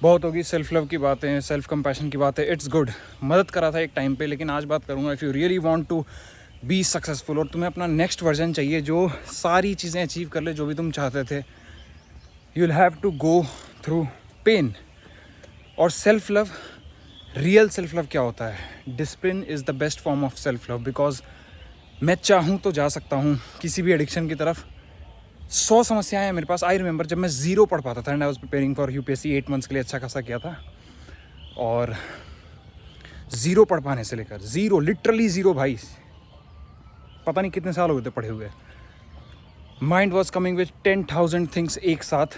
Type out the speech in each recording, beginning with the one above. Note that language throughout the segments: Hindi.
बहुत होगी सेल्फ लव की बातें, सेल्फ कंपैशन की बातें, इट्स गुड, मदद करा था एक टाइम पे, लेकिन आज बात करूँगा if you really want to be successful और तुम्हें अपना नेक्स्ट वर्जन चाहिए जो सारी चीज़ें अचीव कर ले जो भी तुम चाहते थे, you will have to go through pain. और self love, real self love क्या होता है? Discipline is the best form of self love, because मैं चाहूँ तो जा सकता हूँ किसी भी एडिक्शन की तरफ। 100 समस्याएं हैं मेरे पास। आई रिमेंबर जब मैं ज़ीरो पढ़ पाता था and I was preparing for UPSC 8 months के लिए, अच्छा खासा किया था, और ज़ीरो पढ़ पाने से लेकर ज़ीरो, लिटरली ज़ीरो भाई, पता नहीं कितने साल हो गए थे पढ़े हुए। Mind was coming with 10,000 things एक साथ।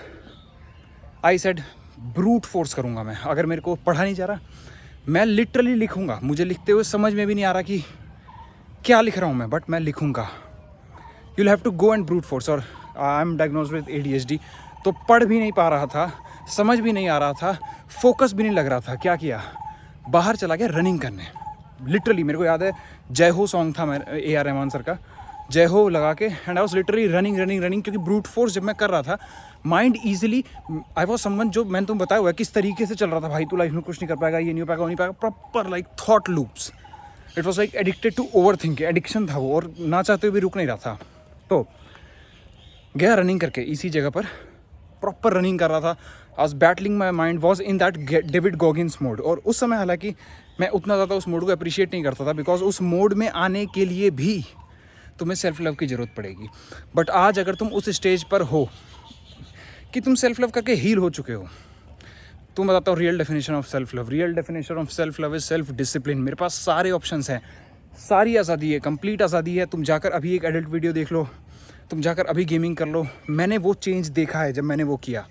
आई सेड ब्रूट फोर्स करूँगा मैं, अगर मेरे को पढ़ा नहीं जा रहा मैं लिटरली लिखूँगा। मुझे लिखते हुए समझ में भी नहीं आ रहा कि क्या लिख रहा हूँ मैं, बट मैं लिखूँगा। You will have to go and brute force. और I am diagnosed with ADHD, तो पढ़ भी नहीं पा रहा था, समझ भी नहीं आ रहा था, फोकस भी नहीं लग रहा था। क्या किया? बाहर चला गया रनिंग करने। लिटरली मेरे को याद है जय हो सॉन्ग था मैं AR रहमान सर का, जय हो लगा के, and I was literally running, क्योंकि ब्रूट फोर्स जब मैं कर रहा था mind easily, I was someone, जो मैंने तुम बताया हुआ है किस तरीके से चल रहा था, भाई तू लाइफ में कुछ नहीं कर पाएगा, ये नहीं हो पाएगा, वो नहीं पाएगा, proper like thought loops. It was like addicted to over thinking, addiction था वो, और ना चाहते हुए भी रुक नहीं रहा था। तो गया रनिंग करके इसी जगह पर, प्रॉपर रनिंग कर रहा था। I was battling my mind, was in that David Goggins mode. और उस समय हालांकि मैं उतना ज़्यादा उस मोड को अप्रिशिएट नहीं करता था, बिकॉज उस मोड में आने के लिए भी तुम्हें सेल्फ लव की ज़रूरत पड़ेगी। बट आज अगर तुम उस स्टेज पर हो कि तुम सेल्फ लव करके हील हो चुके हो, तुम बताता हो real definition of self love. Real definition of self love is self discipline. मेरे पास सारे ऑप्शंस हैं, सारी आज़ादी है, कंप्लीट आज़ादी है। तुम जाकर अभी एक एडल्ट वीडियो देख लो, तुम जाकर अभी गेमिंग कर लो। मैंने वो चेंज देखा है जब मैंने वो किया।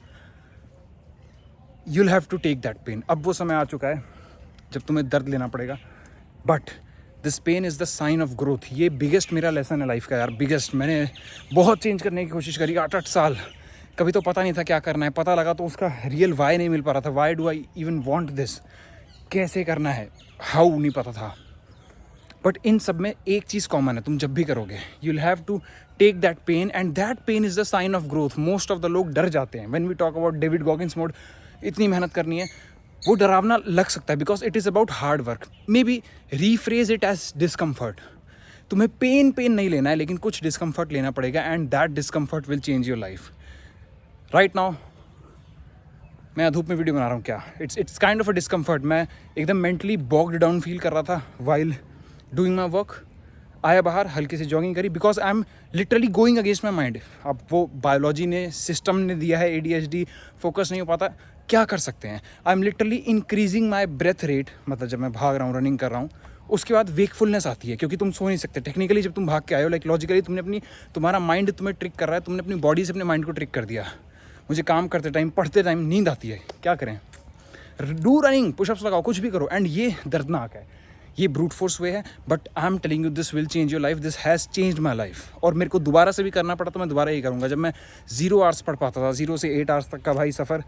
You will have to take that pain. अब वो समय आ चुका है जब तुम्हें दर्द लेना पड़ेगा, but this pain is the sign of growth. ये बिगेस्ट मेरा लेसन है लाइफ का यार, बिगेस्ट। मैंने बहुत चेंज करने की कोशिश करी 8-8 साल। कभी तो पता नहीं था क्या करना है, पता लगा तो उसका रियल वाई नहीं मिल पा रहा था। Why do I even want this, कैसे करना है, हाउ नहीं पता था। बट इन सब में एक चीज़ कॉमन है, तुम जब भी करोगे you will have to take that pain, and that pain is the sign of growth. Most of the लोग डर जाते हैं when we talk about David Goggins mode. इतनी मेहनत करनी है, वो डरावना लग सकता है, because it is about hard work. Maybe rephrase it as discomfort. तुम्हें पेन नहीं लेना है, लेकिन कुछ डिस्कम्फर्ट लेना पड़ेगा, and that discomfort will change your life. Right now मैं धूप में वीडियो बना रहा हूँ, क्या it's kind of a discomfort. मैं एकदम मेंटली बॉग्ड डाउन फील कर रहा था वाइल डूइंग माई वर्क। आया बाहर, हल्की सी जॉगिंग करी, because I am literally going against my mind. अब वो बायोलॉजी ने, सिस्टम ने दिया है ADHD, फोकस नहीं हो पाता, क्या कर सकते हैं? I am literally increasing my breath rate. मतलब जब मैं भाग रहा हूँ, रनिंग कर रहा हूँ, उसके बाद वेकफुलनेस आती है, क्योंकि तुम सो नहीं सकते। टेक्निकली जब तुम भाग के आए हो, लाइक लॉजिकली तुम्हारा माइंड तुम्हें ट्रिक कर रहा है, तुमने अपनी बॉडी से अपने माइंड को ट्रिक कर दिया। मुझे काम करते टाइम, पढ़ते टाइम नींद आती है, क्या करें? डू रनिंग, पुशअप्स लगाओ, कुछ भी करो, एंड ये दर्दनाक है, ये ब्रूट फोर्स वे है। But I am telling you this will change your life, this has change my life. और मेरे को दोबारा से भी करना पड़ा तो मैं दोबारा ही करूँगा। जब मैं 0 आवर्स पढ़ पाता था, 0 से 8 आवर्स तक का भाई सफ़र,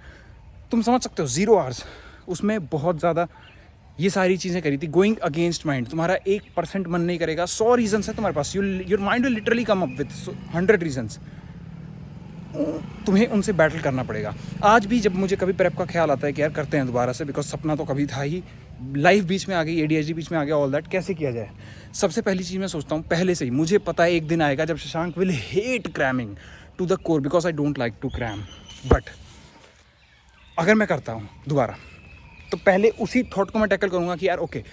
तुम समझ सकते हो, 0 आवर्स, उसमें बहुत ज़्यादा ये सारी चीज़ें करी थी, गोइंग अगेंस्ट माइंड। तुम्हारा 1% मन नहीं करेगा, 100 रीजन्स है तुम्हारे पास, your mind will literally come up with 100 reasons. तुम्हें उनसे बैटल करना पड़ेगा। आज भी जब मुझे कभी प्रेप का ख्याल आता है कि यार करते हैं दोबारा से, बिकॉज सपना तो कभी था ही, लाइफ बीच में आ गई, ADHD बीच में आ गया, ऑल दैट, कैसे किया जाए? सबसे पहली चीज़ मैं सोचता हूँ, पहले से ही मुझे पता है एक दिन आएगा जब Shashank will hate cramming to the core, because I don't like to cram. But अगर मैं करता हूँ दोबारा, तो पहले उसी थॉट को मैं टैकल करूँगा कि यार ओके,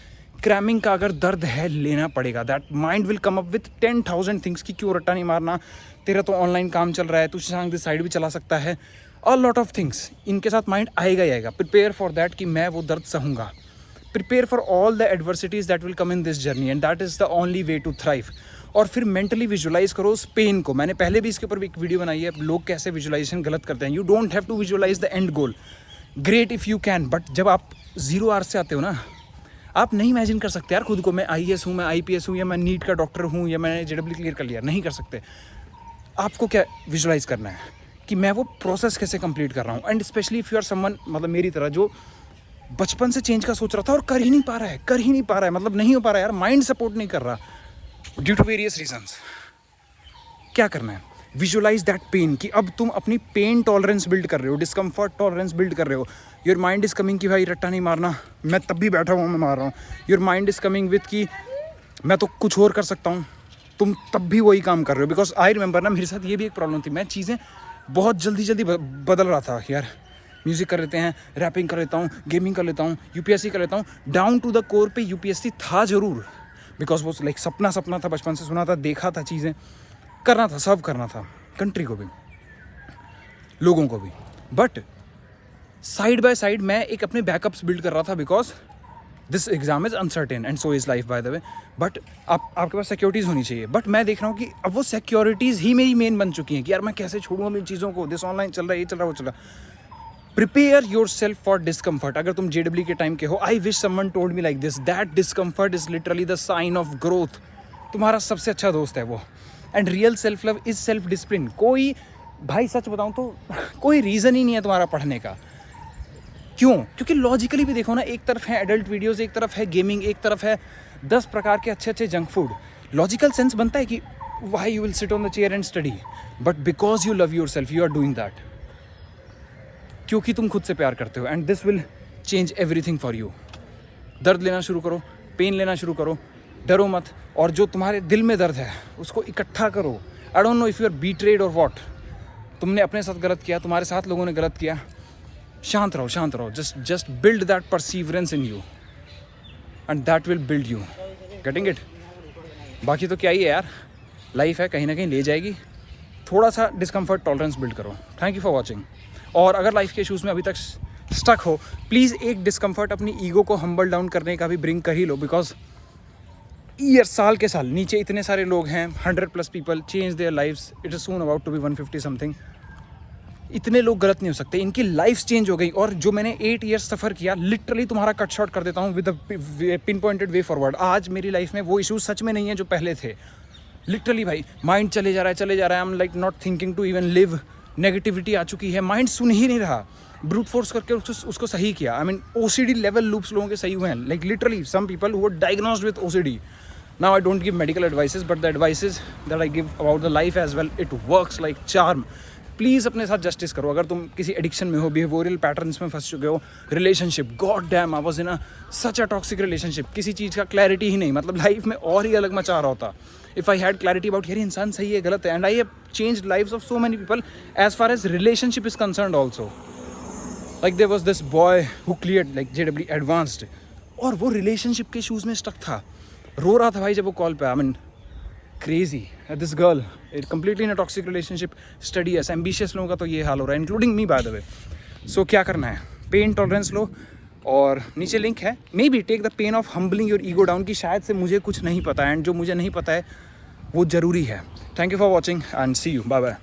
क्रैमिंग का अगर दर्द है, लेना पड़ेगा। That mind will come up with 10,000 things कि क्यों रट्टा नहीं मारना, तेरा तो ऑनलाइन काम चल रहा है, तू शशांक दिस साइड भी चला सकता है, अ लॉट ऑफ थिंग्स। इनके साथ माइंड आएगा ही आएगा। प्रिपेयर फॉर दैट कि मैं वो दर्द सहूँगा। Prepare for all the adversities that will come in this journey, and that is the only way to thrive. और फिर मेंटली विजुलाइज करो उस पेन को। मैंने पहले भी इसके ऊपर एक वीडियो बनाई है, लोग कैसे विजुलाइजेशन गलत करते हैं। You don't have to visualize the end goal, great if you can, but जब आप 0 आवर्स से आते हो ना, आप नहीं इमेजिन कर सकते यार खुद को, मैं IAS हूँ, मैं IPS हूँ, या मैं नीट का डॉक्टर हूँ, या मैंने JEE क्लियर कर लिया। नहीं कर सकते। आपको क्या विजुलाइज करना है कि मैं वो प्रोसेस कैसे कंप्लीट कर रहा हूँ। And specially if you are someone, मतलब मेरी तरह, जो बचपन से चेंज का सोच रहा था और कर ही नहीं पा रहा है, मतलब नहीं हो पा रहा है यार, माइंड सपोर्ट नहीं कर रहा ड्यू टू वेरियस रीजंस। क्या करना है? विजुअलाइज दैट पेन कि अब तुम अपनी पेन टॉलरेंस बिल्ड कर रहे हो, डिस्कम्फर्ट टॉलरेंस बिल्ड कर रहे हो. योर माइंड इज़ कमिंग कि भाई रट्टा नहीं मारना, मैं तब भी बैठा हुआ मैं मार रहा हूँ. Your mind is coming with कि मैं तो कुछ और कर सकता हूँ, तुम तब भी वही काम कर रहे हो. बिकॉज आई रिमेंबर ना, मेरे साथ ये भी एक प्रॉब्लम थी, मैं चीज़ें बहुत जल्दी बदल रहा था यार. म्यूज़िक कर लेते हैं, रैपिंग कर लेता हूँ, गेमिंग कर लेता हूँ, यूपीएससी कर लेता हूँ. डाउन टू द कोर पे यूपीएससी था ज़रूर, बिकॉज वो लाइक सपना था, बचपन से सुना था, देखा था, चीज़ें करना था, सर्व करना था कंट्री को भी, लोगों को भी. बट साइड बाय साइड मैं एक अपने बैकअप्स बिल्ड कर रहा था, because this exam is uncertain and so is life by the way. But आपके पास सिक्योरिटीज़ होनी चाहिए. बट मैं देख रहा हूँ कि अब वो सिक्योरिटीज़ ही मेरी मेन बन चुकी हैं कि यार मैं कैसे छोड़ूँ इन चीज़ों को. दिस ऑनलाइन चल रहा है, ये चल रहा है, वो चल रहा है. Prepare yourself for discomfort. अगर तुम JEE के टाइम के हो, I wish someone told me like this, that discomfort is literally the sign of growth. तुम्हारा सबसे अच्छा दोस्त है वो. And real self love is self discipline. कोई भाई सच बताऊँ तो कोई रीज़न ही नहीं है तुम्हारा पढ़ने का. क्यों? क्योंकि लॉजिकली भी देखो ना, एक तरफ है एडल्ट वीडियोज़, एक तरफ है गेमिंग, एक तरफ है 10 प्रकार के अच्छे जंक फूड. लॉजिकल सेंस बनता है कि why you will sit on the chair and study, but because you love yourself you are doing that. क्योंकि तुम खुद से प्यार करते हो. And this will change everything for you. दर्द लेना शुरू करो, पेन लेना शुरू करो, डरो मत. और जो तुम्हारे दिल में दर्द है उसको इकट्ठा करो. I don't know if you are betrayed और वॉट. तुमने अपने साथ गलत किया, तुम्हारे साथ लोगों ने गलत किया, शांत रहो. Just build that perseverance in you and that will build you. Getting it? बाकी तो क्या ही है यार, लाइफ है, कहीं ना कहीं ले जाएगी. थोड़ा सा डिस्कम्फर्ट टॉलरेंस बिल्ड करो. Thank you for watching. और अगर लाइफ के इशूज़ में अभी तक स्टक हो, प्लीज़ एक डिस्कम्फर्ट अपनी ईगो को हम्बल डाउन करने का भी ब्रिंग कर ही लो. बिकॉज साल के साल नीचे इतने सारे लोग हैं, 100+ people change their lives. It is soon about to be 150 something. इतने लोग गलत नहीं हो सकते, इनकी लाइफ चेंज हो गई. और जो मैंने 8 ईयर्स सफ़र किया, लिटरली तुम्हारा कट शॉर्ट कर देता हूँ with pin pointed way forward. आज मेरी लाइफ में वो इशूज़ सच में नहीं है जो पहले थे. लिटरली भाई माइंड चले जा रहा है. I am like not thinking to even live. Negativity आ चुकी है, माइंड सुन ही नहीं रहा. ब्रूट फोर्स करके उसको सही किया. I mean OCD level loops लोगों के सही हुए हैं. Like literally some people who were diagnosed with OCD. Now I don't give medical advices, but the advices that I give about the life as well, it works like charm. Please अपने साथ जस्टिस करो. अगर तुम किसी एडिक्शन में हो, बिहेवियरल पैटर्न्स में फंस चुके हो, relationship, god damn I was in a such a toxic relationship. किसी चीज़ का क्लैरिटी ही नहीं, मतलब लाइफ में और ही अलग मचा रहा होता. If I had clarity about यार इंसान सही है गलत है. And I have changed lives of so many people as far as relationship is concerned also. Like there was this boy who cleared like JEE advanced, और वो रिलेशनशिप के शूज़ में स्टक था. रो रहा था भाई जब वो कॉल पे. I mean crazy. This girl it completely in a toxic relationship. Studies ambitious लोगों का तो ये हाल हो रहा है, including me by the way. So क्या करना है, पेन टॉलरेंस लो. और नीचे लिंक है, maybe take the pain of humbling your ego down, कि शायद से मुझे कुछ नहीं पता है, एंड जो मुझे नहीं पता है वो ज़रूरी है. Thank you for watching and see you. Bye bye.